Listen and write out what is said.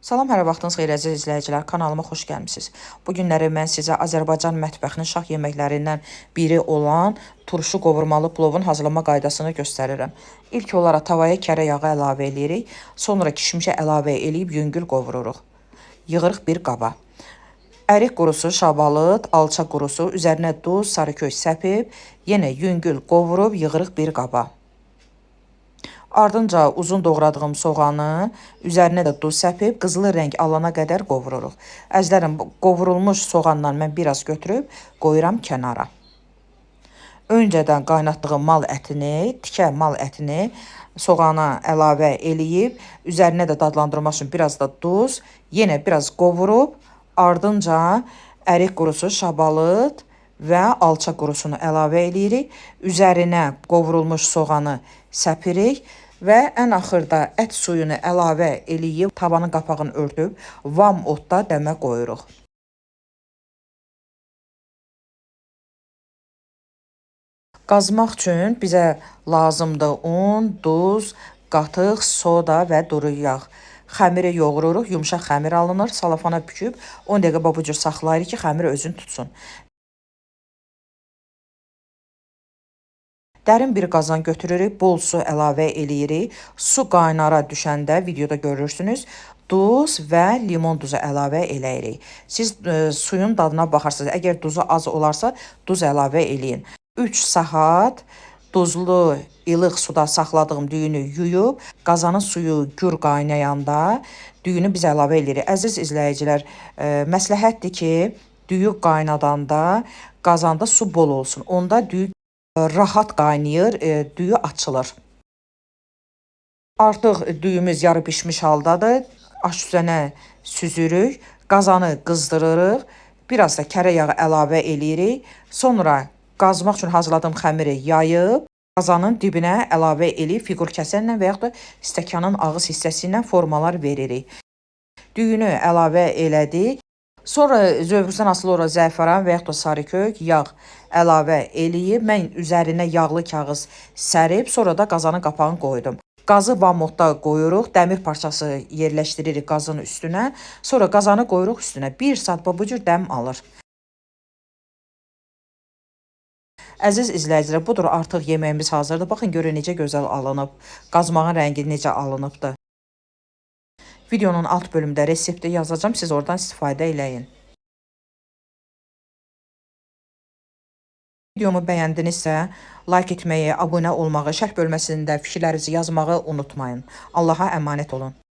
Salam, hər vaxtınız xeyir əziz izləyicilər, kanalıma xoş gəlmisiniz. Bu günləri mən sizə Azərbaycan mətbəxinin şah yeməklərindən biri olan turşu qovurmalı plovun hazırlama qaydasını göstərirəm. İlk olaraq tavaya kərə yağı əlavə edirik, sonra kişmişə əlavə edib yüngül qovururuq. Yığırıq bir qaba. Ərik qurusu, şabalıd, alça qurusu, üzərinə duz, sarıkök səpib, yenə yüngül qovurub yığırıq bir qaba. Ardınca uzun doğradığım soğanı üzərinə də duz səpib qızılı rəng alana qədər qovururuq. Əzizlərim, qovurulmuş soğandan mən biraz götürüb qoyuram kənara. Öncədən qaynatdığım mal ətini, tikə mal ətini soğana əlavə eləyib, üzərinə də dadlandırmaq üçün biraz da duz, yenə biraz qovurub, ardınca ərik qurusu, şabalıd və alça qurusunu əlavə eləyirik. Üzərinə qovurulmuş soğanı səpirik və ən axırda ət suyunu əlavə eləyib tavanın qapağını örtüb vam odda dəmə qoyuruq. Qazmaq üçün bizə lazımdır un, duz, qatıq, soda və duru yağ. Xəmiri yoğururuq, yumşaq xəmir alınır, salafana büküb 10 dəqiqə bu cür saxlayırıq ki, xəmir özünü tutsun. Dərin bir qazan götürürük, bol su əlavə eləyirik. Su qaynara düşəndə videoda görürsünüz, duz və limon duzu əlavə eləyirik. Siz suyun dadına baxarsınız. Əgər duzu az olarsa, duz əlavə eləyin. 3 saat duzlu, ilıq suda saxladığım düyünü yuyub, qazanın suyu gür qaynayanda düyünü biz əlavə eləyirik. Əziz izləyicilər, məsləhətdir ki, düyü qaynadanda qazanda su bol olsun. Onda düyü rahat qaynayır, düyü açılır. Artıq düyümüz yarı pişmiş haldadır. Aş üzərinə süzürük, qazanı qızdırırıq, biraz da kərə yağı əlavə eləyirik. Sonra qazmaq üçün hazırladığım xəmiri yayıb, qazanın dibinə əlavə eləyib fiqur kəsərlə və yaxud da stəkanın ağız hissəsi ilə formalar veririk. Düyünü əlavə elədik. Sonra zövqünüzdən asılı olaraq zəfəran və yaxud da sarıkök, yağ əlavə eləyib, mən üzərinə yağlı kağız sərib, sonra da qazanın qapağını qoydum. Qazı vam modda qoyuruq, dəmir parçası yerləşdiririk qazın üstünə, sonra qazanı qoyuruq üstünə. 1 saat bu cür dəm alır. Əziz izləyicilər, budur artıq yeməyimiz hazırdır. Baxın görün necə gözəl alınıb, qazmağın rəngi necə alınıbdır. Videonun alt bölümdə resepti yazacağım, siz oradan istifadə eləyin. Videomu bəyəndinizsə, like etməyi, abunə olmağı, şərh bölməsində fikirlərinizi yazmağı unutmayın. Allaha əmanət olun.